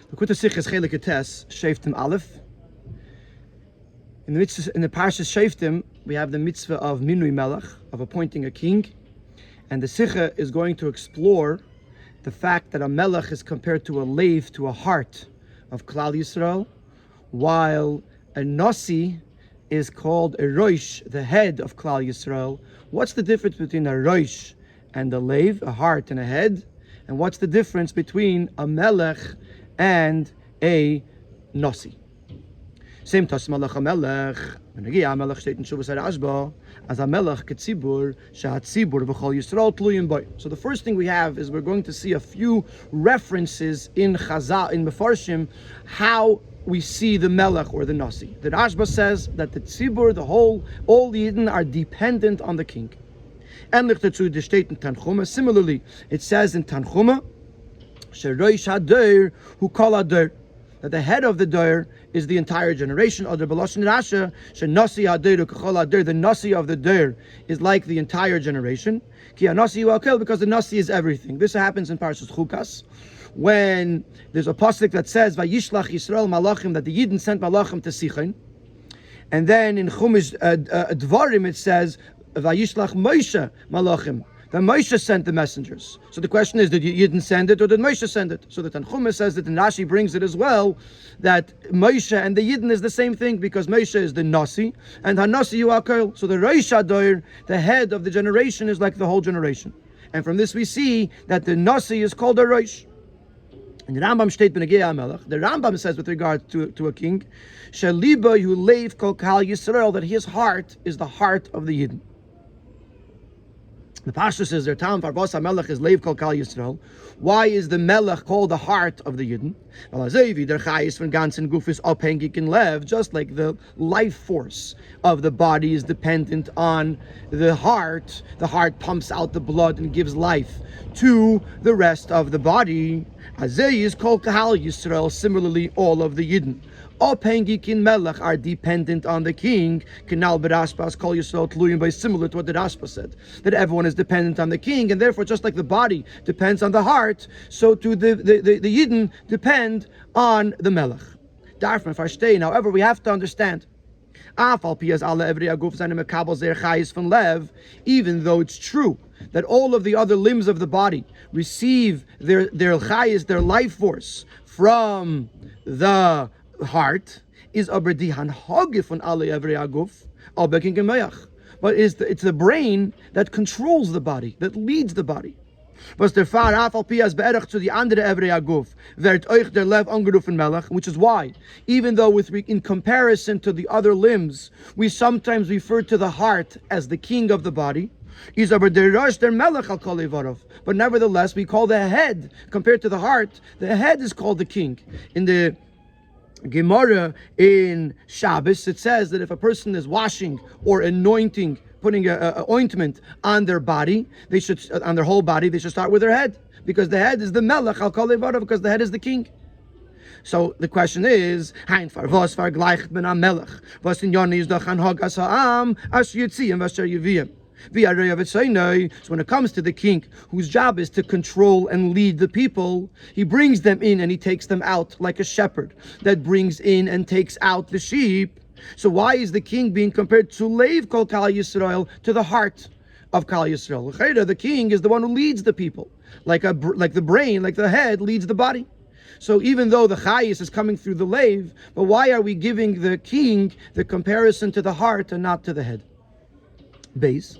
The Chelek Shoftim Aleph. In the Parshas Shoftim, we have the mitzvah of Minui Melech, of appointing a king, and the Sikha is going to explore the fact that a Melech is compared to a lave, to a heart of Klal Yisrael, while a Nasi is called a Rosh, the head of Klal Yisrael. What's the difference between a Rosh and a lave, a heart and a head? And what's the difference between a Melech and a Nasi? Same tas Melech HaMelech. When HaMelech steht in Shuvas HaRashba, as HaMelech ketzibur, shehatzibur v'chol Yisrael tluyim boi. So the first thing we have is we're going to see a few references in Chazal, in Mefarshim, how we see the Melech or the Nasi. The Rashba says that the tzibur, the whole, all the Yidden are dependent on the king. And dazu the state in Tanchuma. Similarly, it says in Tanchuma, sheroish hadoir hu kol hadoir, that the head of the doir is the entire generation. Or the Beloshin Rasha, shenasi hadoir hu kol hadoir, the nasi of the doir is like the entire generation. Ki hanasi hu akel, because the nasi is everything. This happens in Parshas Chukas, when there's a pasuk that says Vayishlach Yisrael Malachim, that the Yidden sent Malachim to Sichon, and then in Chumash Dvarim it says Vayishlach Moshe Malachim, that Moshe sent the messengers. So the question is, did Yidden send it or did Moshe send it? So the Tanchuma says that, and Rashi brings it as well, that Moshe and the Yidden is the same thing, because Moshe is the Nasi and Hanasi Yuakol. So the Rosh Hadoir, the head of the generation, is like the whole generation. And from this we see that the Nasi is called a Rosh. And the Rambam steht b'negei HaMelech. The Rambam says with regard to a king, Sheliba hu leiv kol Kal Yisrael, that his heart is the heart of the Yidden. The Pasha says their town Farbos HaMelech is leiv kol Kal Yisrael. Why is the Melech called the heart of the Yidden? Just like the life force of the body is dependent on the heart pumps out the blood and gives life to the rest of the body. Azay is called Kahal Yisrael. Similarly, all of the Yidden Opengikin Melech are dependent on the king. Kanal Berashpas Kol Yisrael Tluyim, by similar to what the Rashba said, that everyone is dependent on the king, and therefore just like the body depends on the heart, so too the Yidden depend on the Melech. Darfman Farstein. However, we have to understand, even though it's true that all of the other limbs of the body receive their chayis, their life force, from the heart, is aberdihan hagif on alle every aguf, but it's the brain that controls the body, that leads the body. Which is why, even though in comparison to the other limbs, we sometimes refer to the heart as the king of the body, but nevertheless we call the head, compared to the heart, the head is called the king. In the Gemara in Shabbos, it says that if a person is washing or anointing, putting a ointment on their body, on their whole body, they should start with their head, because the head is the melech al kol levarav, because the head is the king. So the question is, so when it comes to the king, whose job is to control and lead the people, he brings them in and he takes them out, like a shepherd that brings in and takes out the sheep. So why is the king being compared to leiv kol Kal Yisrael, to the heart of Kal Yisrael? The king is the one who leads the people, like the brain, like the head leads the body. So even though the chayis is coming through the leiv, but why are we giving the king the comparison to the heart and not to the head? Base.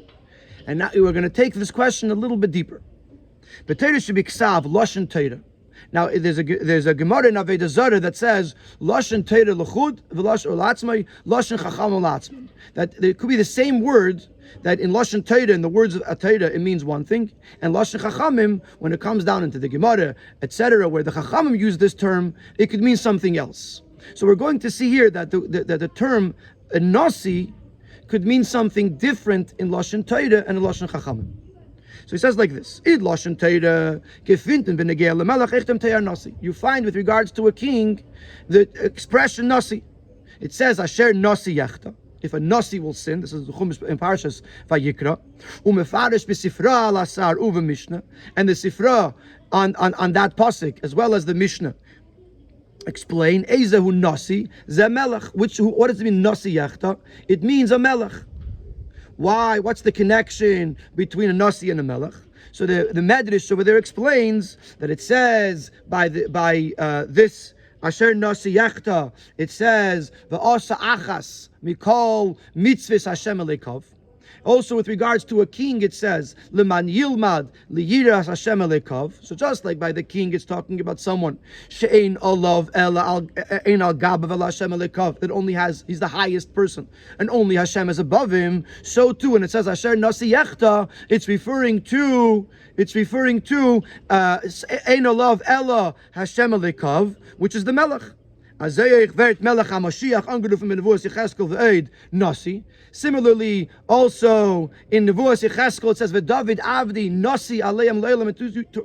And now we're going to take this question a little bit deeper. The Torah should be ksav loshen Torah. Now there's a Gemara in Aveda Zarah that says loshen Torah l'chud v'loshen olatzmai loshen chacham olatzmai. That it could be the same word, that in loshen Torah, in the words of a Torah, it means one thing, and loshen chachamim, when it comes down into the Gemara, etc., where the chachamim use this term, it could mean something else. So we're going to see here that the term nasi could mean something different in loshen Torah and in loshen chachamim. So he says like this: Id loshen Torah gefinten b'negei lemelech echtem teyar nasi. You find with regards to a king the expression nasi. It says asher nasi yachta. If a nasi will sin, this is the Chumash in Parshas Vayikra, umefarish b'sifra lasar uve Mishnah, and the sifra on that pasuk as well as the Mishnah explain, Ezehu Nasi, Ze Melech. What does it mean, Nasi Yechta? It means a Melech. Why? What's the connection between a Nasi and a Melech? So the Medrash over there explains that it says by this Asher Nasi Yechta, it says V'asa Achas Mikol Mitzvahs Hashem Elekov. Also, with regards to a king, it says Leman Yilmad Liyiras Hashem Elekov. So just like by the king, it's talking about someone She'ein Olav Ela Ein Al Gabav El Hashem Elekov, that he's the highest person, and only Hashem is above him. So too, when it says Asher Nasi Yechta, it's referring to Ein Olav Ela Hashem Elekov, which is the Melech. Similarly, also in Nevuas Yecheskel it says David Avdi Nasi Aleim Leilam,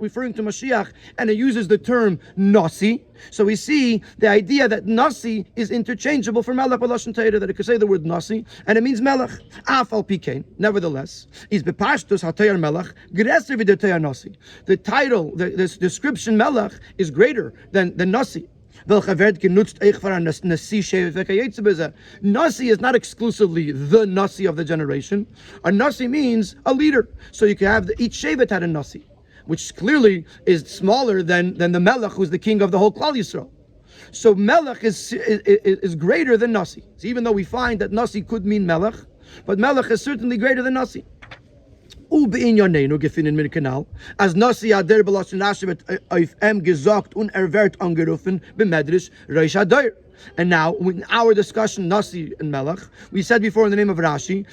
referring to Mashiach, and it uses the term Nasi. So we see the idea that Nasi is interchangeable for Melech B'Lashon Torah, that it could say the word Nasi and it means Melech. Afal Pikein, nevertheless, is Bepashtus HaTayar Melech G'reser V'Detayar Nasi. The title, the description Melech is greater than Nasi. Nasi is not exclusively the Nasi of the generation. A Nasi means a leader. So you can have each Shevet had a Nasi, which clearly is smaller than the Melech, who's the king of the whole Klal Yisrael. So Melech is greater than Nasi. So even though we find that Nasi could mean Melech, but Melech is certainly greater than Nasi. As Nasi Ader B'Lashon Rashi wird auf gesagt und wird angerufen b'Medrash Reish Adar. And now, in our discussion, Nasi and Melech, we said before in the name of Rashi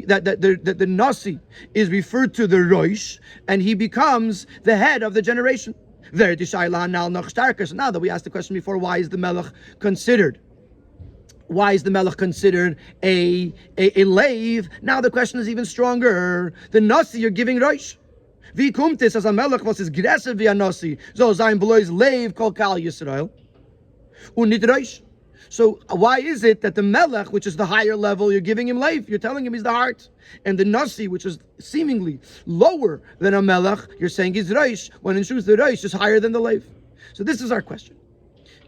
that the Nasi is referred to the Rosh, and he becomes the head of the generation. So now that we asked the question before, why is the Melech considered a lave? Now the question is even stronger. The Nasi you're giving Rosh. Wie kommt es, als ein Melech, was ist größer wie ein Nasi, soll sein bloß Lave kol Kal Yisrael und nicht Rosh? So why is it that the Melech, which is the higher level, you're giving him Lave, you're telling him he's the heart, and the Nasi, which is seemingly lower than a Melech, you're saying he's Rosh, when in truth the Rosh is higher than the Lave? So this is our question.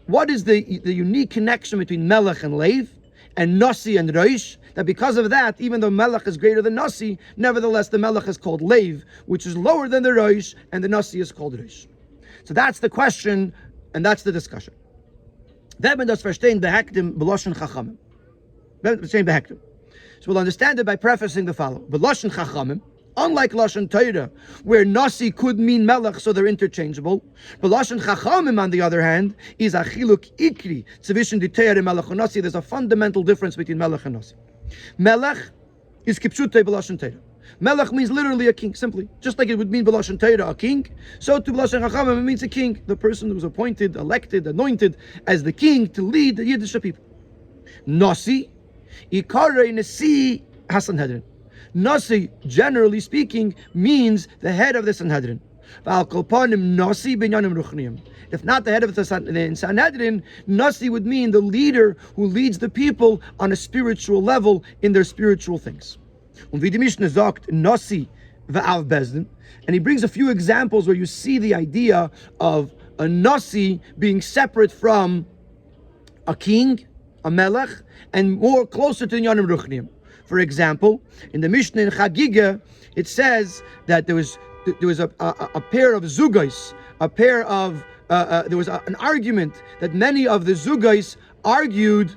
What is the unique connection between Melech and Lev, and Nasi and Rosh, that because of that, even though Melech is greater than Nasi, nevertheless the Melech is called Lev, which is lower than the Rosh, and the Nasi is called Rosh. So that's the question, and that's the discussion. Wenn man das verstehen, behektim b'loshen chachamim. So we'll understand it by prefacing the following. B'loshen chachamim, unlike Lashon Torah, where Nasi could mean Melech, so they're interchangeable. But Lashon Chachamim, on the other hand, is a chiluk ikri tzvishin ditayar Melech and Nasi. There's a fundamental difference between Melech and Nasi. Melech is kipshutei b'Lashon Torah. Melech means literally a king, simply. Just like it would mean b'Lashon Torah a king, so to b'Lashon Chachamim it means a king, the person who was appointed, elected, anointed as the king to lead the Yiddish people. Nasi, ikarei nasi hasanhedrin. Nasi, generally speaking, means the head of the Sanhedrin. If not the head of the Sanhedrin, Nasi would mean the leader who leads the people on a spiritual level in their spiritual things. And he brings a few examples where you see the idea of a Nasi being separate from a king, a Melech, and more closer to the Yanim Ruchniim. For example, in the Mishnah in Chagiga, it says that there was a pair of zugais, there was an argument that many of the zugais argued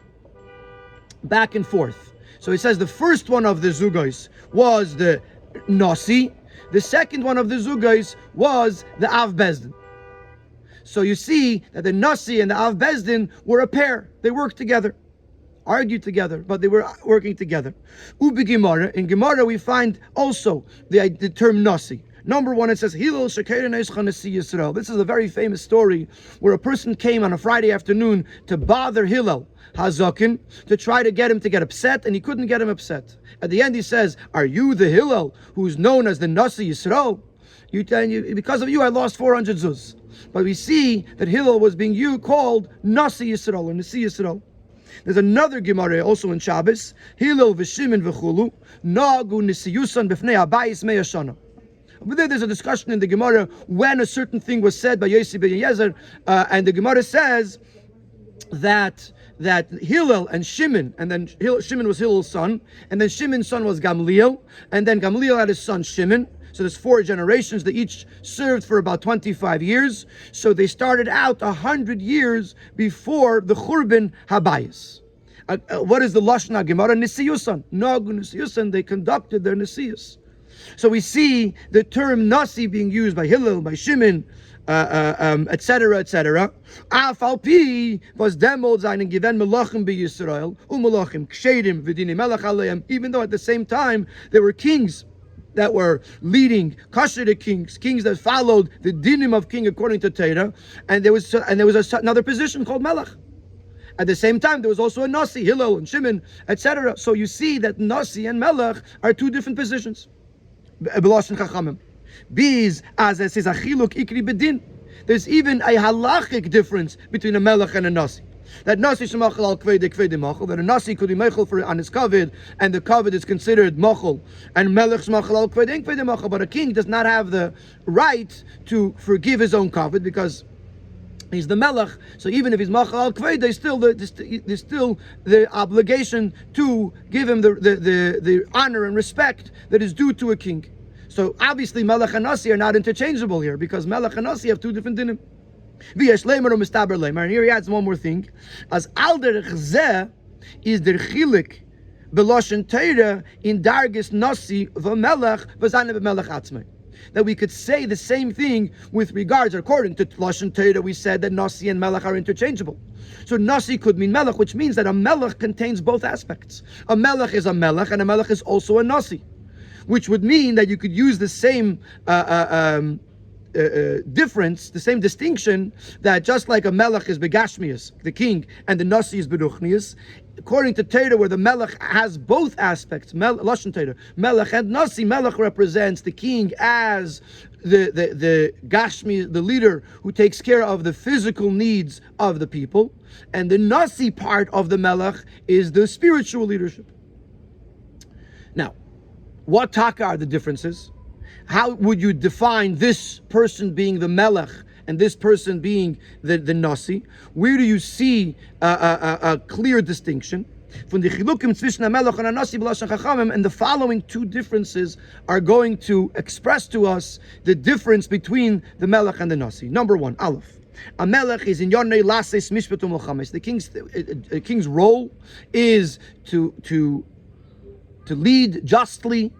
back and forth. So it says the first one of the zugais was the Nasi, the second one of the zugais was the Av Bezdin. So you see that the Nasi and the Av Bezdin were a pair. They worked together. Argued together, but they were working together. In Gemara we find also the term Nasi. Number one, it says Hillel Sheker Neischa Nasi Yisrael. This is a very famous story where a person came on a Friday afternoon to bother Hillel Hazakin, to try to get him to get upset, and he couldn't get him upset. At the end he says, "Are you the Hillel who is known as the Nasi Yisrael? Because of you I lost 400 zuz." But we see that Hillel was being called Nasi Yisrael or Nasi Yisrael. There's another Gemara also in Shabbos, Hillel v'Shimon v'chulu, nagu nisiyusan b'fnei habayis me'ashana. But then there's a discussion in the Gemara when a certain thing was said by Yossi ben Yezer, and the Gemara says that Hillel and Shimon, and then Shimon was Hillel's son, and then Shimon's son was Gamliel, and then Gamliel had his son Shimon. So there's 4 generations. They each served for about 25 years. So they started out 100 years before the Churban Habayis. What is the Lashon Gemara? Nisiyusan. Nog Nisiyusan. They conducted their Nisiyus. So we see the term Nasi being used by Hillel, by Shimon, etc., etc. Afalpi was demold seinen given Melachim be Yisrael, Melachim kshedim v'dinim melach aleim. Even though at the same time there were kings that were leading kasher kings that followed the dinim of king according to Torah, and there was another position called melech. At the same time, there was also a nasi, Hillel and Shimon, etc. So you see that nasi and melech are 2 different positions. B'lashon chachamim. Bees as it says achiluk ikri bedin. There's even a halachic difference between a melech and a nasi. That nasi shemachal al kvede machal, that a nasi could be mechal for on his kavod, and the kavod is considered machal, and melech shemachal al kvede machal. But a king does not have the right to forgive his own kavod because he's the melech. So even if he's machal al kvede, there's still the obligation to give him the honor and respect that is due to a king. So obviously melech and nasi are not interchangeable here because melech and nasi have 2 different dinim. And here he adds one more thing. As al derech zeh is der chilik b'lashon Torah in dargis nasi v'melech v'zane b'melech atzmei. That we could say the same thing with regards, according to lashon Torah, we said that nasi and melech are interchangeable. So nasi could mean melech, which means that a melech contains both aspects. A melech is a melech, and a melech is also a nasi, which would mean that you could use the same difference, the same distinction, that just like a melech is begashmius, the king, and the nasi is beruchnius, according to Torah, where the melech has both aspects, lashon Torah, melech and nasi. Melech represents the king as the gashmi, the leader who takes care of the physical needs of the people, and the nasi part of the melech is the spiritual leadership. Now, what taka are the differences? How would you define this person being the melech and this person being the nasi? Where do you see a clear distinction? From the chilukim zwischen melech and nasi b'lashon chachamim, and the following 2 differences are going to express to us the difference between the melech and the nasi. Number 1, aleph. A melech is in yonei lases mishpatum l'chames. The king's role is to lead justly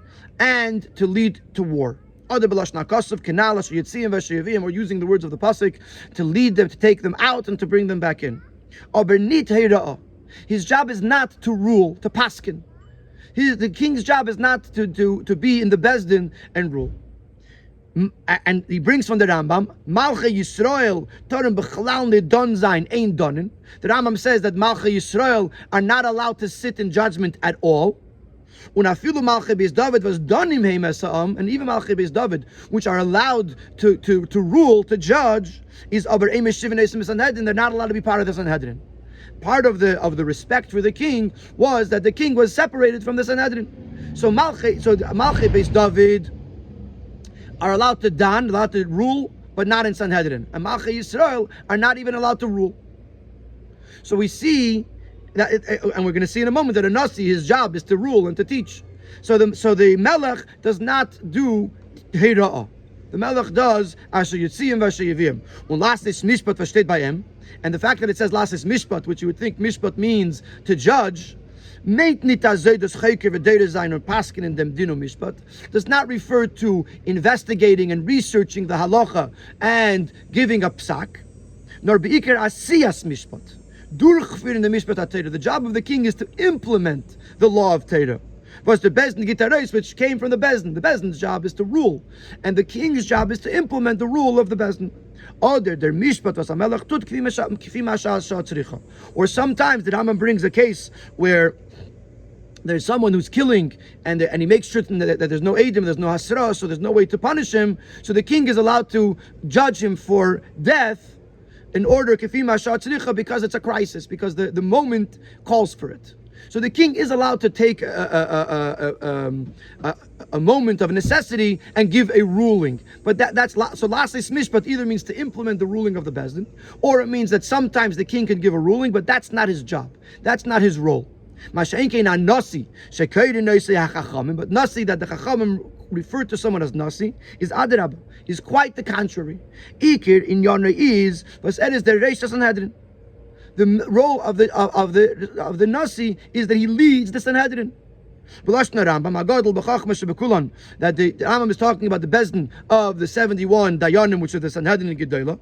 and to lead to war. Other b'lashon hakasav kenal asher yitziyim v'asher we're using the words of the pasuk to lead them, to take them out, and to bring them back in. Aber nit heira'ah. His job is not to rule, to paskin. The king's job is not to be in the bezdin and rule. And he brings from the Rambam, Malchei Yisrael Torim b'chalal nedon zayin ein donin. The Rambam says that Malchei Yisrael are not allowed to sit in judgment at all. Unafilu Malchei Beis David was donim heim esa'am, and even Malchei Beis David, which are allowed to rule, to judge, is aber emes shivin esim Sanhedrin. They're not allowed to be part of the Sanhedrin. Part of the respect for the king was that the king was separated from the Sanhedrin. So Malchei Beis David are allowed to dan, allowed to rule, but not in Sanhedrin. And Malchei Yisrael are not even allowed to rule. So we see that, and we're going to see in a moment, that a nasi, his job is to rule and to teach. So the melech does not do heira'ah. The melech does asher yitziyim v'asher yivim. Und lasses mishpat versteht by him. And the fact that it says lasses mishpat, which you would think mishpat means to judge, does not refer to investigating and researching the halacha and giving a psak, nor beikar asiyas mishpat. The job of the king is to implement the law of Torah. Was the bezdin gitarais, which came from the bezdin. The bezdin's job is to rule, and the king's job is to implement the rule of the bezdin. Or sometimes the Rambam brings a case where there's someone who's killing, and he makes sure that there's no edim, there's no hasra, so there's no way to punish him. So the king is allowed to judge him for death in order because it's a crisis, because the moment calls for it. So the king is allowed to take a moment of necessity and give a ruling. But that's so lasses mishpat either means to implement the ruling of the bezdin, or it means that sometimes the king can give a ruling, but that's not his job. That's not his role. But nasi, that the chachamim refer to someone as nasi, is adrabah, is quite the contrary. Ikir in Yonah is, but it is the Reish Sanhedrin. The role of the nasi is that he leads the Sanhedrin. That the Rambam is talking about the bezdin of the 71 dayanim, which are the Sanhedrin and Gedolah,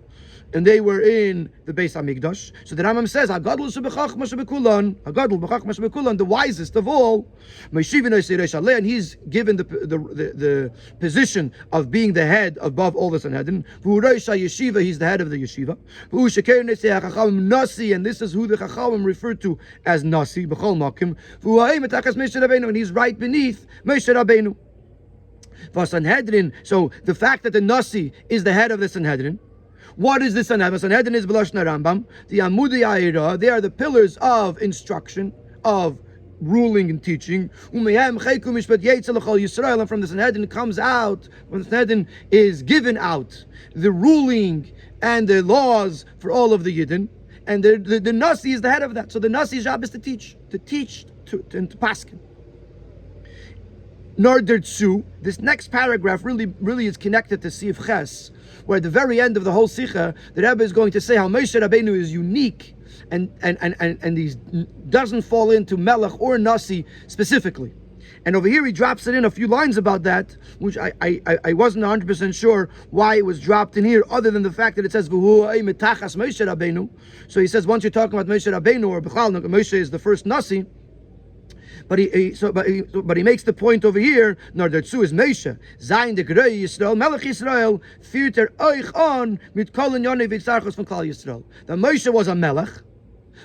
and they were in the Beis Hamikdash. So the Rambam says, the wisest of all, and he's given the position of being the head above all the Sanhedrin. He's the head of the yeshiva. And this is who the Chachamim referred to as Nasi, and he's right beneath Moshe Rabbeinu. So the fact that the Nasi is the head of the Sanhedrin, what is the Sanhedrin? Sanhedrin is B'lashon Rambam. The Amudei Ha'ira, they are the pillars of instruction, of ruling and teaching. And from the Sanhedrin comes out, when the Sanhedrin is given out, the ruling and the laws for all of the Yidden. And the Nasi is the head of that. So the Nasi's job is to teach to paskin. Nordertsu, this next paragraph really is connected to Sif Ches, where at the very end of the whole Sikha, the Rebbe is going to say how Moshe Rabbeinu is unique and he doesn't fall into Melech or Nasi specifically. And over here he drops it in a few lines about that, which I wasn't 100% sure why it was dropped in here, other than the fact that it says metachas Moshe Rabbeinu. So he says once you're talking about Moshe Rabbeinu or B'chal, Moshe is the first Nasi. But he makes the point over here. Nor dazu is Moshe Zayin de Gourarie Yisrael Melech Yisrael führt euch on mit kol yonei v'tzarchos von Klal Yisrael. That Moshe was a Melech,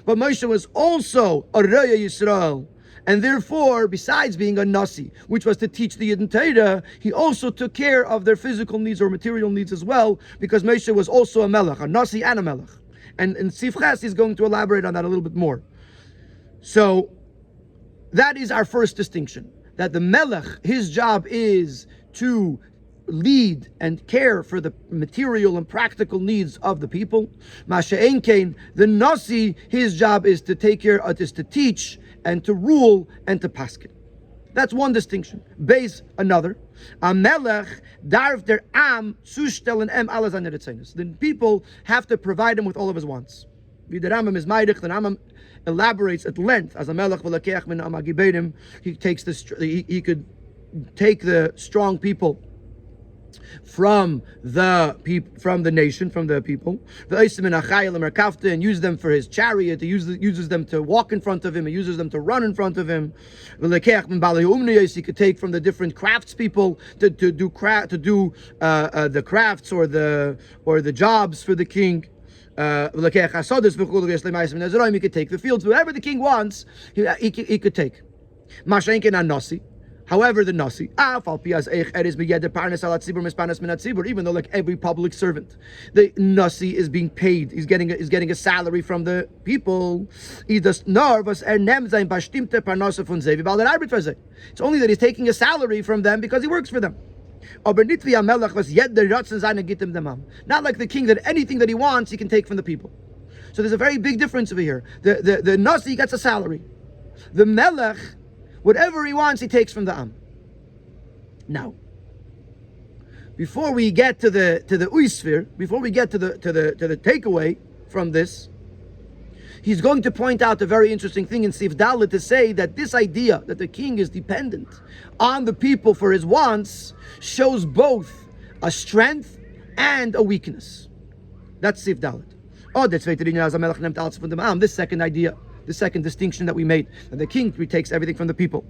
but Moshe was also a Gourarie Yisrael, and therefore, besides being a Nasi, which was to teach the Yidden Torah, he also took care of their physical needs or material needs as well, because Moshe was also a Melech, a Nasi and a Melech. And in Sif Ches, he's going to elaborate on that a little bit more. So that is our first distinction, that the Melech, his job is to lead and care for the material and practical needs of the people. Masha'en Kain, the Nasi, his job is to take care, is to teach and to rule and to paskin. That's one distinction. Base another. A Melech darf der Am zustellen alles an der Zetzinus. The people have to provide him with all of his wants. Wie der Rambam is Meidich, the Rambam elaborates at length as a Melech v'lekech min amagibedim. He could take the strong people from the nation, from the people, and use them for his chariot. He uses them to walk in front of him. He uses them to run in front of him. He could take from the different craftspeople to do the crafts or the jobs for the king. He could take the fields, whatever the king wants. He could take. However, the Nasi, even though like every public servant, the Nasi is being paid. He's getting a salary from the people. It's only that he's taking a salary from them because he works for them. Not like the king, that anything that he wants, he can take from the people. So there's a very big difference over here. The Nasi gets a salary. The Melech, whatever he wants, he takes from the Am. Now, before we get to the Uisfir, before we get to the takeaway from this, he's going to point out a very interesting thing in Sif Dalet to say that this idea that the king is dependent on the people for his wants shows both a strength and a weakness. That's Sif Dalet. This second idea, the second distinction that we made, that the king takes everything from the people,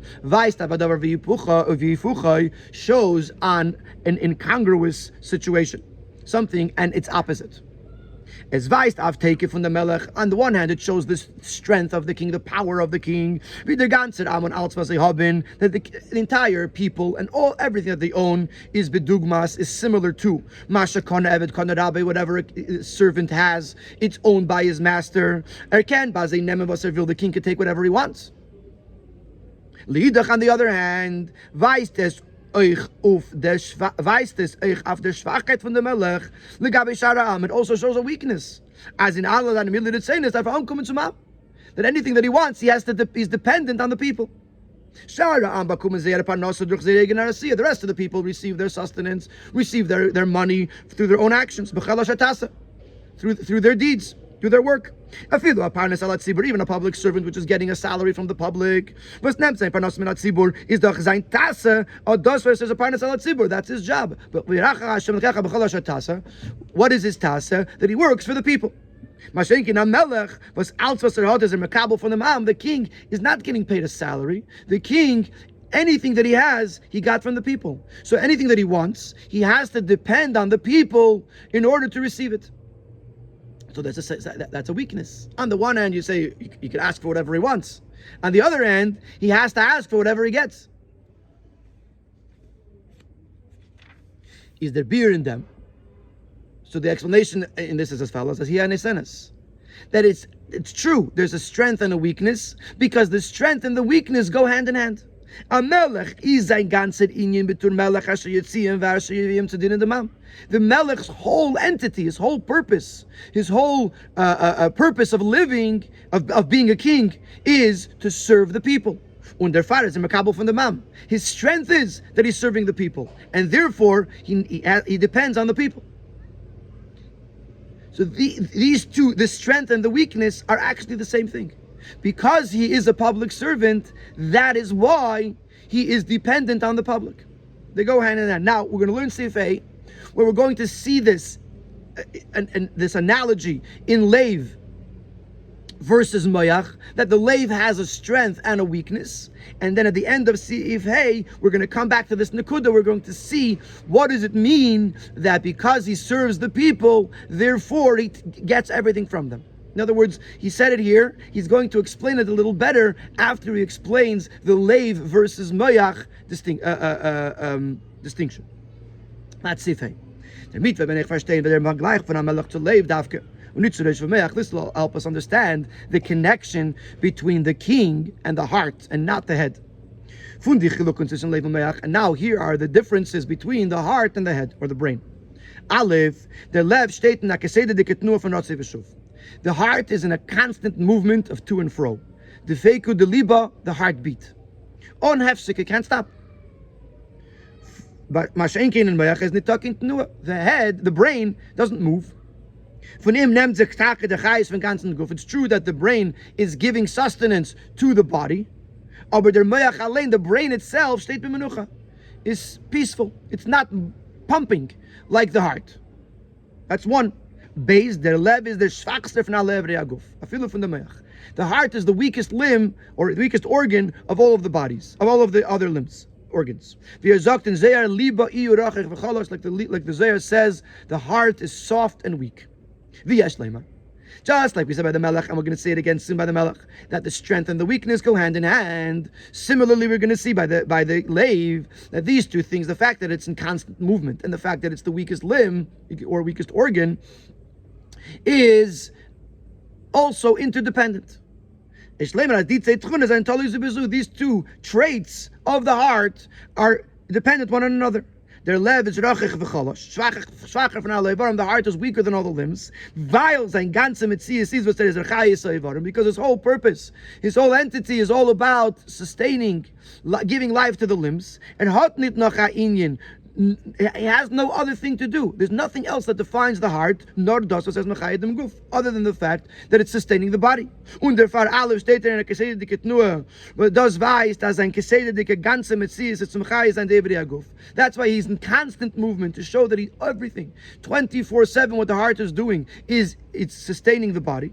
shows on an incongruous situation, something and its opposite. As Weist, I've taken from the Melech. On the one hand, it shows the strength of the king, the power of the king. That the entire people and everything that they own is bedugmas, is similar to Masha Kona Eved Kona Rabbi, whatever a servant has, it's owned by his master. The king can take whatever he wants. Liedach, on the other hand, weist es euch auf der Schwachheit von der Melech, legabe Shara, it also shows a weakness. As in Allah and immediately saying this, that anything that he wants, he's dependent on the people. The rest of the people receive their sustenance, receive their money through their own actions, through their deeds, through their work. Even a public servant which is getting a salary from the public, that's his job. But what is his tasa? That he works for the people. The king is not getting paid a salary. The king, anything that he has, he got from the people. So anything that he wants, he has to depend on the people in order to receive it. So that's a weakness. On the one hand, you say you can ask for whatever he wants. On the other hand, he has to ask for whatever he gets. Is there beer in them? So the explanation in this is as follows: as that it's true. There's a strength and a weakness because the strength and the weakness go hand in hand. A melech is ein ganzer inyan betur melech asher yitziyim v'asher yivim tzedin demam. The melech's whole entity, his whole purpose, his whole purpose of living, of being a king, is to serve the people. Und der Vater ist ein Makabel von der Mam. His strength is that he's serving the people, and therefore he depends on the people. So these two, the strength and the weakness, are actually the same thing. Because he is a public servant, that is why he is dependent on the public. They go hand in hand. Now, we're going to learn Sif A, where we're going to see this, and this analogy in Lev versus Moyach, that the Lev has a strength and a weakness. And then at the end of Sif Hey, we're going to come back to this Nakuda. We're going to see what does it mean that because he serves the people, therefore he gets everything from them. In other words, he said it here. He's going to explain it a little better after he explains the Lev versus Moyach distinction. That's Sifei. This will help us understand the connection between the king and the heart and not the head. And now here are the differences between the heart and the head, or the brain. Aleph, the Lev steht in der Kesede diketnur von Rotze v'shuv. The heart is in a constant movement of to and fro. The feiku, the liba, the heartbeat. On hefsik, it can't stop. But mashenkin and mayach is nitakin tnua. The head, the brain, doesn't move. It's true that the brain is giving sustenance to the body. Aber der mayach allein, the brain itself, steht b'menucha, is peaceful. It's not pumping like the heart. That's one. Base, der Lev is der schwachste von alle Evre Aguf. Afilu von der Meach. The heart is the weakest limb, or the weakest organ of all of the bodies, of all of the other limbs, organs. Like the Zohar says, the heart is soft and weak. Just like we said by the Melech, and we're going to say it again soon by the Melech, that the strength and the weakness go hand in hand. Similarly, we're going to see by the Lev that these two things, the fact that it's in constant movement and the fact that it's the weakest limb or weakest organ, is also interdependent. These two traits of the heart are dependent one on another. Their lev is rachich v'cholosh, schwacher von alle Eivarim. The heart is weaker than all the limbs. Weil sein ganze Metzias is was there is Rechayis Eivarim, because his whole purpose, his whole entity is all about sustaining, giving life to the limbs. And hot nit noch ha'inyan, he has no other thing to do. There's nothing else that defines the heart, nor das was says mechayedem guf, other than the fact that it's sustaining the body. Und der Fall Aleph steht in einer Kesede dike Tnua, das weiß, dass ein Kesede dike ganze Metzias ist zum Chayes and Evri Aguf. That's why he's in constant movement to show that everything, 24/7, what the heart is doing is it's sustaining the body,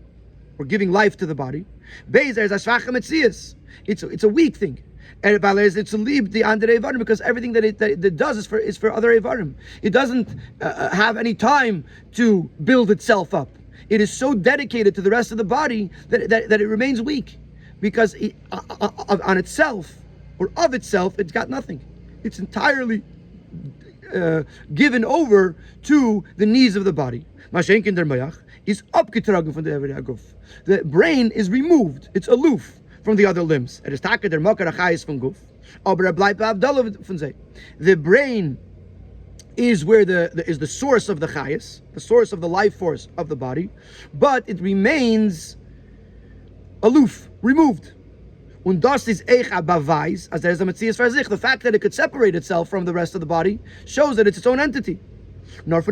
or giving life to the body. Bezer is a schwache Metzias. It's a weak thing. And it's a leap the andere Eivarim, because everything that it does is for other Eivarim. It doesn't have any time to build itself up. It is so dedicated to the rest of the body that it remains weak, because on itself, or of itself, it's got nothing. It's entirely given over to the needs of the body. Mashenkin der Mayach is abgetragen von der Evre Aguf. The brain is removed. It's aloof from the other limbs. The brain is where is the source of the chayas, the source of the life force of the body, but it remains aloof, removed. Und das ist echa bavais, as there's a metzias for sich. The fact that it could separate itself from the rest of the body shows that it's its own entity. It's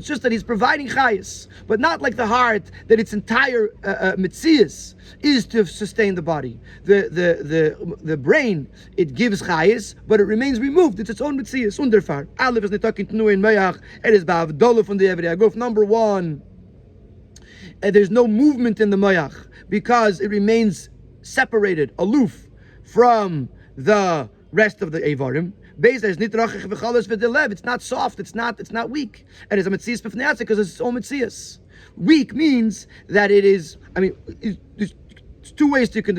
just that he's providing chayas, but not like the heart, that its entire metzias is to sustain the body. The brain, it gives chayas, but it remains removed. It's its own metzias. Underfar. Aleph is nicht talking to in Mayach. It is bavdolo from the everyday growth. Number one, there's no movement in the Mayach because it remains separated, aloof from the rest of the Eivarim. It's not soft, it's not weak. And it's a metzias b'fnei because it's its own metzias. Weak means that it is, there's two ways you can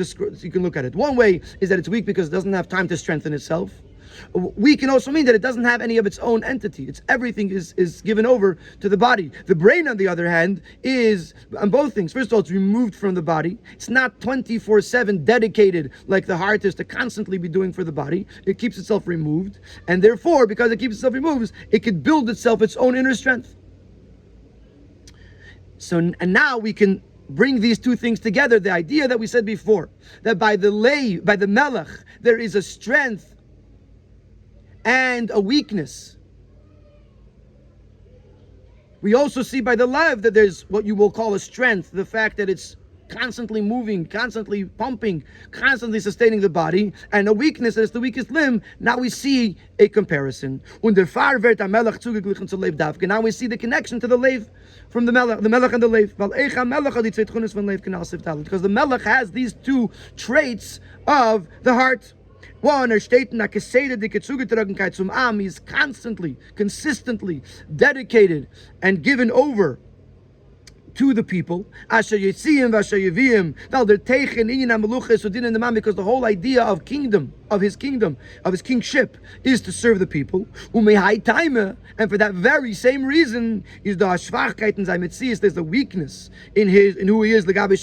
look at it. One way is that it's weak because it doesn't have time to strengthen itself. Weak can also mean that it doesn't have any of its own entity. Everything is given over to the body. The brain, on the other hand, is on both things. First of all, it's removed from the body. It's not 24/7 dedicated like the heart is to constantly be doing for the body. It keeps itself removed. And therefore, because it keeps itself removed, it could build itself its own inner strength. So, and now we can bring these two things together. The idea that we said before, that by the melech, there is a strength and a weakness. We also see by the lev that there's what you will call a strength, the fact that it's constantly moving, constantly pumping, constantly sustaining the body, and a weakness that is the weakest limb. Now we see a comparison. Now we see the connection to the lev from the melech and the lev. Because the melech has these two traits of the heart. One, he's constantly, consistently dedicated and given over to the people. Because the whole idea of kingdom, of his kingship, is to serve the people. And for that very same reason, is there's the weakness in who he is, because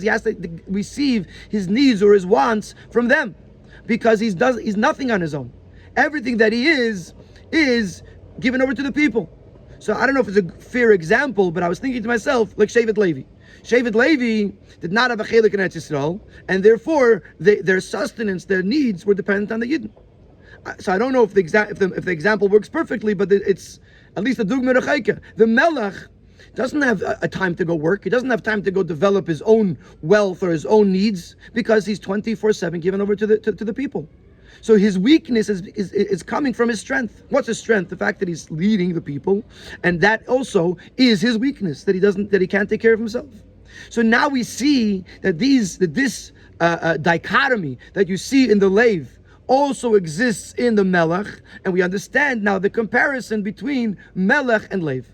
he has to receive his needs or his wants from them, because he's nothing on his own. Everything that he is given over to the people. So I don't know if it's a fair example, but I was thinking to myself, like Shevet Levi. Shevet Levi did not have a Chelek in Eretz Yisrael, and therefore their sustenance, their needs were dependent on the Yidden. So I don't know if the example works perfectly, but it's at least a dugma rechaika. The Melech doesn't have a time to go work. He doesn't have time to go develop his own wealth or his own needs, because he's 24/7 given over to the people. So his weakness is coming from his strength. What's his strength? The fact that he's leading the people, and that also is his weakness, that he can't take care of himself. So now we see that this dichotomy that you see in the Lev also exists in the Melech, and we understand now the comparison between Melech and Lev.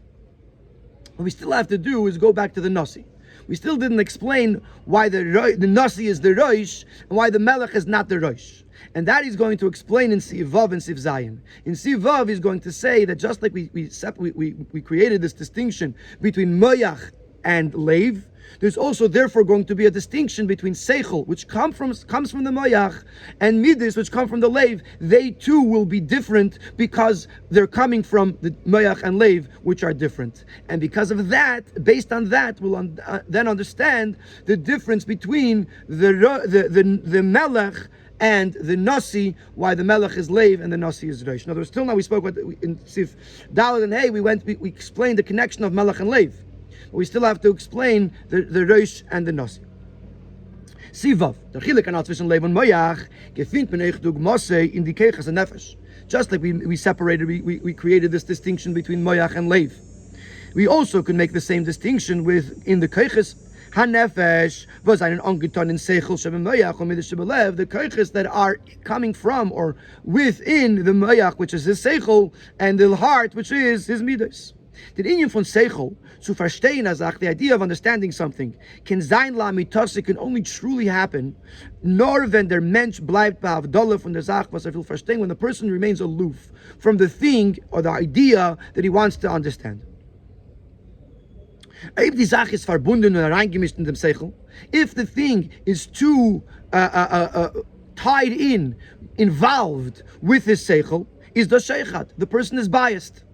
What we still have to do is go back to the Nasi. We still didn't explain why the Nasi is the Rosh and why the Melech is not the Rosh. And that he's going to explain in Siv Vav and Siv Zayin. In Siv Vav, he's going to say that just like we created this distinction between Moyach and Lev, there's also therefore going to be a distinction between Seichel, which comes from the Moyach, and Midas, which come from the Lev. They too will be different because they're coming from the Moyach and Lev, which are different. And because of that, based on that, we'll then understand the difference between the Melech and the Nasi, why the Melech is Lev and the Nasi is Rosh. In other words, till now we spoke about in Sif Daled and Hey, we explained the connection of Melech and Lev. But we still have to explain the Rosh and the Nasi. Sivav, der Chelek an zwischen Lev und Moyach, gefindt man euch durch Moshe in die Keches and Nefesh. Just like we created this distinction between Moyach and Lev. We also could make the same distinction in the Keches Hanefesh was einen angetan in Seichel Shebe Moyach or Midas Shebe Lev, the Keches that are coming from or within the Moyach, which is his Seichel, and the heart, which is his Midas. The Inyan von Seichel, zu verstehen, the idea of understanding something, can only truly happen, nor wenn der Mensch bleibt behavdole von der Sach, was will verstehen, when the person remains aloof from the thing or the idea that he wants to understand. If die Sache ist verbunden und reingemischt in dem Seichel, if the thing is too tied in, involved with his Seichel, is das Sheichat. The person is biased.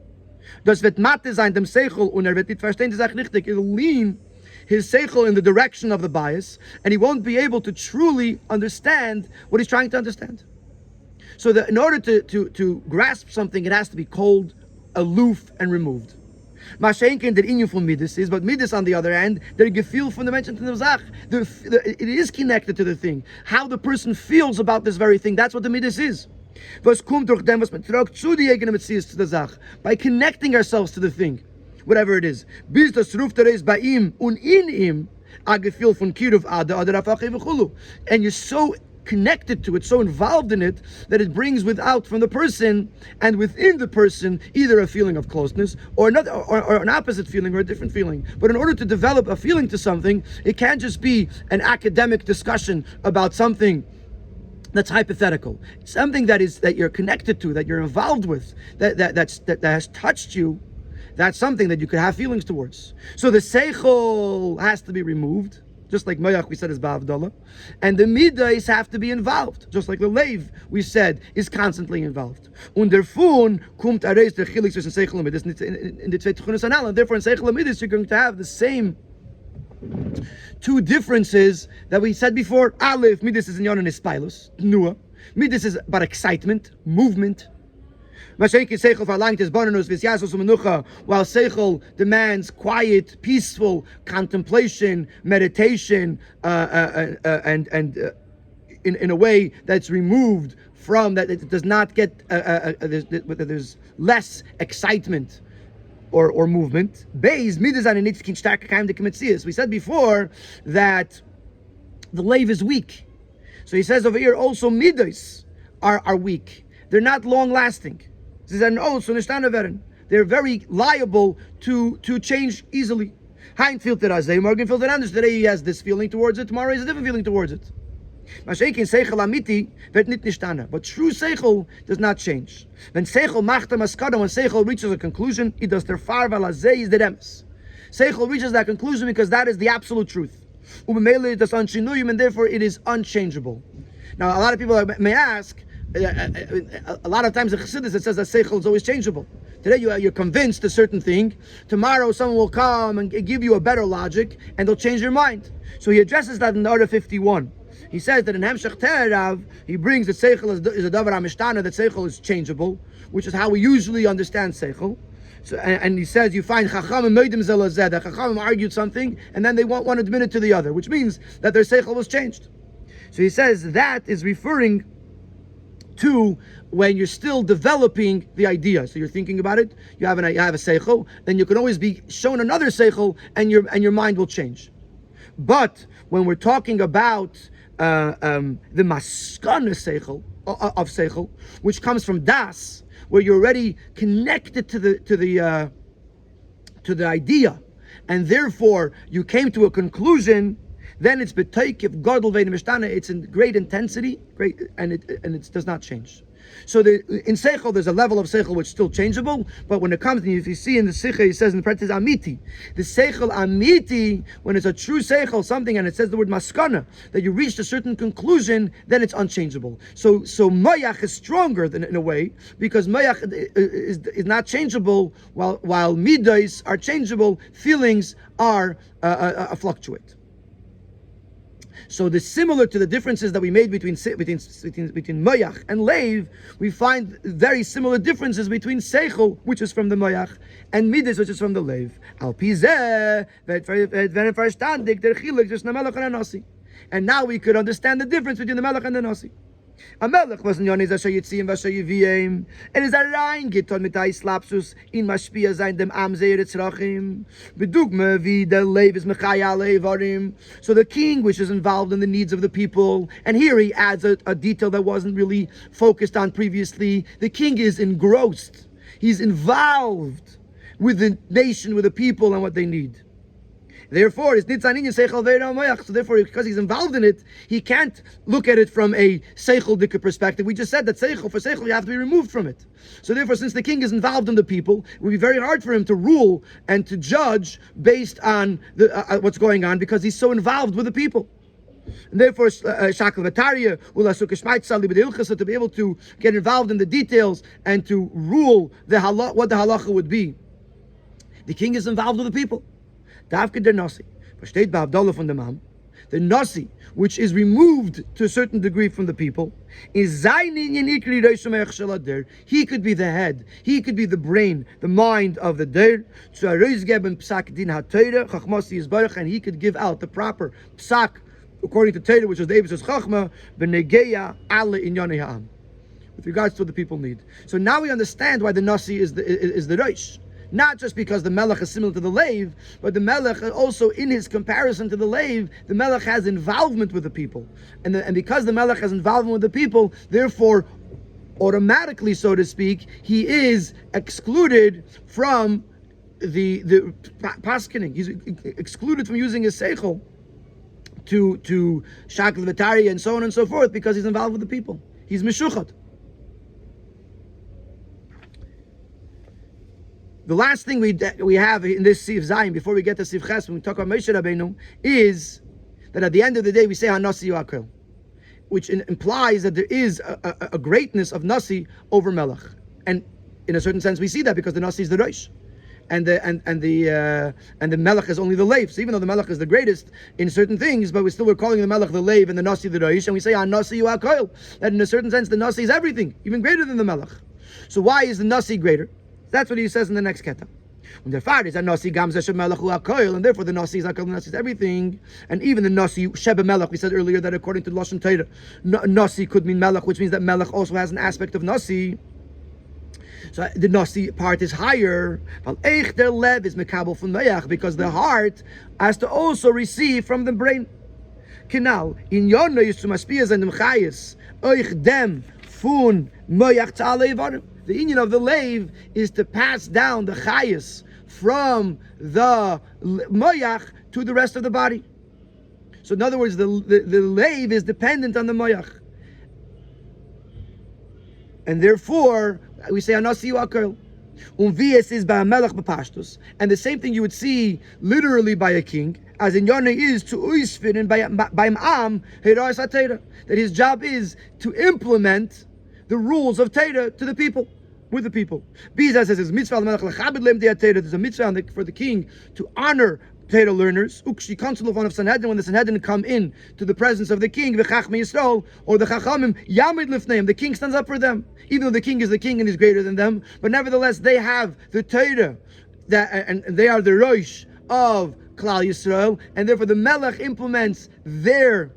Das wird Mathe sein dem Seichel und wird nicht verstehen die Sache richtig. It'll lean his Seichel in the direction of the bias, and he won't be able to truly understand what he's trying to understand. So that in order to grasp something, it has to be cold, aloof, and removed. Mashenken der Inyan von Midas is, but Midas on the other hand, der Gefühl von der Menschen in der Sache. It is connected to the thing. How the person feels about this very thing, that's what the Midas is. Was kommt durch dem, was man tragt zu die eigene Metzies zu der Sache. By connecting ourselves to the thing, whatever it is. Bis das ruft ist bei ihm und in ihm a Gefühl von Kiruv Ada oder Afache v'chulu. And you're so connected to it, so involved in it, that it brings without from the person and within the person either a feeling of closeness or another, or an opposite feeling or a different feeling. But in order to develop a feeling to something, it can't just be an academic discussion about something that's hypothetical. Something that you're connected to, that you're involved with, that has touched you. That's something that you could have feelings towards. So the seichel has to be removed. Just like Moyach, we said, is Ba'avdallah. And the Midas have to be involved. Just like the Leiv, we said, is constantly involved. Und derfun kommt areis der Chilik zwischen Seichel und Midas in the zwei Tchunas Anal. Therefore, in Seichel and Midas, you're going to have the same two differences that we said before. Aleph, Midas is in Yonan is Spilus, Nua. Midas is about excitement, movement. While Seichel demands quiet, peaceful contemplation, meditation, and in a way that's removed from that, it does not get there's less excitement or movement. We said before that the Leiv is weak, so he says over here also midas are weak. They're not long lasting. They're very liable to change easily. Morgen feels it anders. Today he has this feeling towards it, tomorrow he has a different feeling towards it. But true seichel does not change. When seichel reaches a conclusion, it does is the demes. Seichel reaches that conclusion because that is the absolute truth. And therefore it is unchangeable. Now a lot of people may ask, a lot of times in Chassidus it says that seichel is always changeable. Today you're convinced a certain thing. Tomorrow someone will come and give you a better logic and they'll change your mind. So he addresses that in order 51. He says that in Hemshech Terav, he brings that seichel is a davar hamishtana, that seichel is changeable, which is how we usually understand seichel. So, and he says you find Chacham and Meidim Zelazeh, that Chacham argued something and then they want one admit it to the other, which means that their seichel was changed. So he says that is referring to when you're still developing the idea. So you're thinking about it, you have a seichel, then you can always be shown another seichel and your mind will change. But when we're talking about the maskana seichel of seichel, which comes from das, where you're already connected to the idea, and therefore you came to a conclusion, then it's b'toikif gadol ve'in mishtana. It's in great intensity, and it does not change. So in seichel, there's a level of seichel which is still changeable, but when it comes, if you see in the sikha, he says in the parentheses amiti, the seichel amiti, when it's a true seichel, something, and it says the word maskana, that you reached a certain conclusion, then it's unchangeable. So mayach is stronger than in a way, because mayach is not changeable, while midas are changeable, feelings are fluctuate. So similar to the differences that we made between Moyach and Leiv, we find very similar differences between Seichel, which is from the Moyach, and Midas, which is from the Leiv. And now we could understand the difference between the Melech and the Nasi. A Melech was in Yonis Asher Yitzim Vasher Yiviem. It is a rein geton mit Eis Lapsus in Mashpia sein dem Am Zeiretz Rachim. Bedugme wie der Leiv is Mechaya Leivarim. So the king, which is involved in the needs of the people, and here he adds a detail that wasn't really focused on previously. The king is engrossed. He's involved with the nation, with the people, and what they need. Therefore, it's nitzan inyan seichel ve'era moyach. So therefore, because he's involved in it, he can't look at it from a seichel dika perspective. We just said that for seichel, you have to be removed from it. So therefore, since the king is involved in the people, it would be very hard for him to rule and to judge based on what's going on, because he's so involved with the people. And therefore, Shakel Vataria, to be able to get involved in the details and to rule what the halacha would be. The king is involved with the people. The Nasi, which is removed to a certain degree from the people, is he could be the head, he could be the brain, the mind of the der, and he could give out the proper psak according to Torah, which is the Eibus's Chachma, b'negeya alle inyonei ha'am, with regards to what the people need. So now we understand why the Nasi is the Reish. Not just because the Melech is similar to the Lev, but the Melech also, in his comparison to the Lev, the Melech has involvement with the people. And because the Melech has involvement with the people, therefore, automatically, so to speak, he is excluded from the paskening. He's excluded from using his seichel to Shakel V'Tari and so on and so forth, because he's involved with the people. He's Meshuchat. The last thing we have in this Sif Zayin, before we get to Sif Ches, when we talk about Moshe Rabbeinu, is that at the end of the day we say HaNasi Yu'akel, which implies that there is a greatness of Nasi over Melech. And in a certain sense we see that because the Nasi is the Rosh. And the Melech is only the Lev. So even though the Melech is the greatest in certain things, but we're calling the Melech the Lev and the Nasi the Rosh, and we say HaNasi Yu'akel, that in a certain sense the Nasi is everything, even greater than the Melech. So why is the Nasi greater? That's what he says in the next keta. When the fact is that Nasi Gamza Shemelech U'akoil, and therefore the Nasi is Akol, the Nasi is everything, and even the Nasi Shebe Melech. We said earlier that according to Lashon Torah, Nasi could mean Melech, which means that Melech also has an aspect of Nasi. So the Nasi part is higher. Eich der Lev is Mekabel from Meach, because the heart has to also receive from the brain. Kinal in Yonah Yisum Aspiyas and Mchayis Eich dem Fun Meach Tzalei Varim. The union of the Lev is to pass down the chayas from the moyach to the rest of the body. So in other words, the Lev is dependent on the moyach. And therefore, we say, HaNasi Yu'akel. Unvies is by a melech b'pashtus. And the same thing you would see literally by a king, as in Yonah is to uisfin and by am heiras HaTeira, that his job is to implement the rules of Torah to the people, with the people. Biza says, mitzvah there's a mitzvah for the king to honor Torah learners. Ukshi council of Sanhedrin, when the Sanhedrin come in to the presence of the king, v'chachmei Yisrael, or the chachamim, yamid lifneim, the king stands up for them. Even though the king is the king and is greater than them, but nevertheless they have the Torah, and they are the Rosh of Klal Yisrael, and therefore the Melech implements their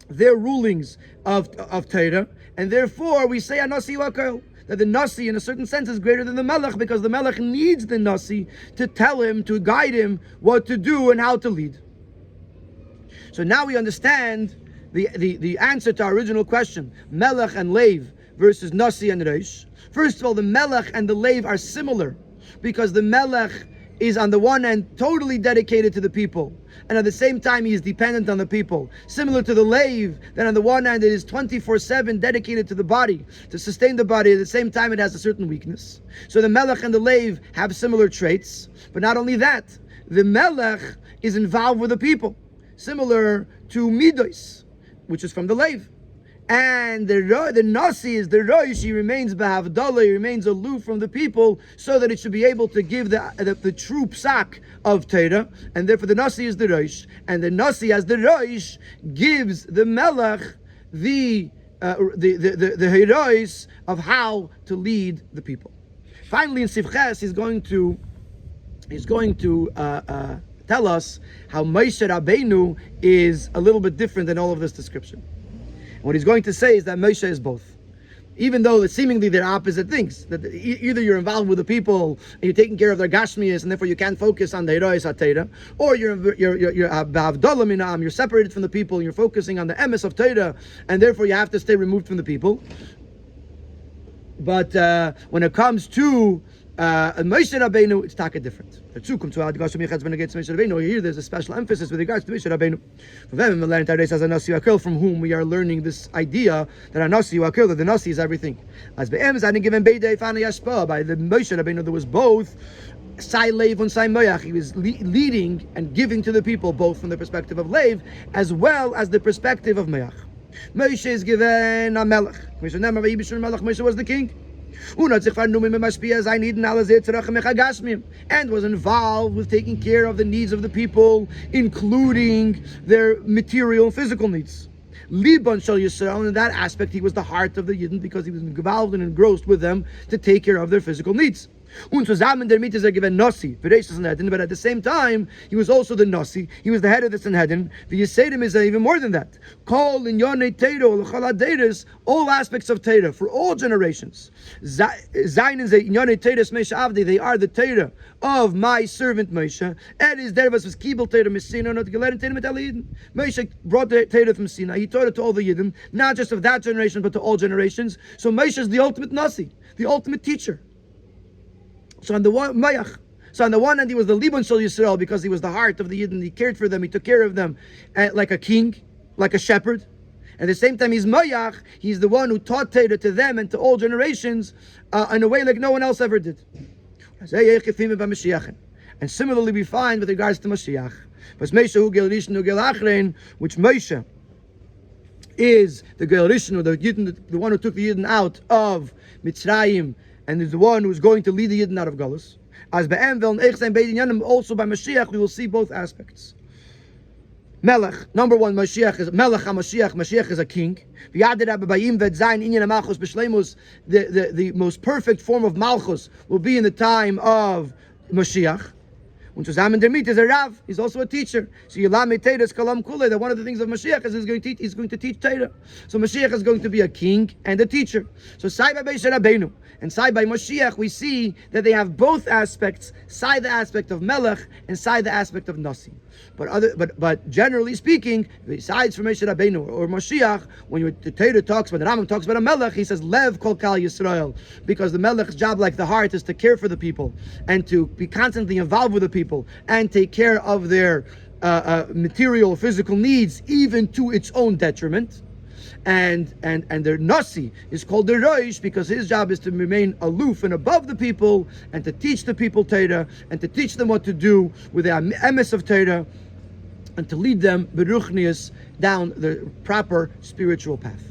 rulings of Torah. And therefore, we say HaNasi Yu'akel, that the Nasi, in a certain sense, is greater than the Melech, because the Melech needs the Nasi to tell him, to guide him what to do and how to lead. So now we understand the answer to our original question, Melech and Lev versus Nasi and Reish. First of all, the Melech and the Lev are similar, because the Melech is on the one hand totally dedicated to the people, and at the same time he is dependent on the people. Similar to the Lev, that on the one hand it is 24/7 dedicated to the body, to sustain the body, at the same time it has a certain weakness. So the Melech and the Lev have similar traits, but not only that, the Melech is involved with the people, similar to Midos, which is from the Lev. And the Nasi is the Rosh, he remains B'Havdalah, he remains aloof from the people, so that it should be able to give the true psak of Torah, and therefore the Nasi is the Rosh, and the Nasi as the Rosh gives the Melech the heroes of how to lead the people. Finally, in Sif Ches, he's going to tell us how Moshe Rabbeinu is a little bit different than all of this description. What he's going to say is that Moshe is both. Even though seemingly they're opposite things. That either you're involved with the people and you're taking care of their gashmias, and therefore you can't focus on the heroes HaTorah, or you're b'havdalah minam, you're separated from the people and you're focusing on the emes of Torah, and therefore you have to stay removed from the people. But when it comes to Moshe Rabbeinu, it's taka different. Here there's a special emphasis with regards to Moshe Rabbeinu. From whom we are learning this idea that that the Nasi is everything. As by the Moshe Rabbeinu, there was both Sai Lev and Sai Moyach. He was leading and giving to the people both from the perspective of Lev as well as the perspective of Moyach. Moshe is given a Melech. Moshe was the king. And was involved with taking care of the needs of the people, including their material and physical needs. Liban Shal Yisrael, in that aspect, he was the heart of the Yidden because he was involved and engrossed with them to take care of their physical needs. But at the same time, he was also the Nasi. He was the head of the Sanhedrin. The Yesedim is even more than that. All aspects of Torah for all generations. They are the Torah of my servant Moshe. Moshe brought the Torah from Sinai. He taught it to all the Yidden, not just of that generation, but to all generations. So Moshe is the ultimate Nasi, the ultimate teacher. So on the one hand, he was the Liban Shal Yisrael because he was the heart of the Yidden. He cared for them. He took care of them like a king, like a shepherd. At the same time, he's Moyach. He's the one who taught Torah to them and to all generations in a way like no one else ever did. And similarly, we find with regards to Mashiach, which Moshe is the Gel Rishon, the one who took the Yidden out of Mitzrayim, and is the one who is going to lead the Yidden out of Galus. As also by Mashiach, we will see both aspects. Melech, number one, Mashiach is Melech HaMashiach. Mashiach is a king. The most perfect form of Malchus will be in the time of Mashiach. Und zusammen damit is a Rav. He's also a teacher. So Yilame Torah is Kalam Kule. That one of the things of Mashiach is he's going to teach Torah. So Mashiach is going to be a king and a teacher. So Sai by Moshe Rabbeinu and Sai by Mashiach, we see that they have both aspects. Sai the aspect of Melech and Sai the aspect of Nasi. But generally speaking, besides for Moshe Rabbeinu or Mashiach, when the Torah talks about, the Rambam talks about a Melech, he says Lev Kol Kal Yisrael, because the Melech's job, like the heart, is to care for the people and to be constantly involved with the people and take care of their material, physical needs, even to its own detriment. And their Nasi is called the Roish because his job is to remain aloof and above the people and to teach the people Torah and to teach them what to do with the emes of Torah and to lead them beruchnius down the proper spiritual path.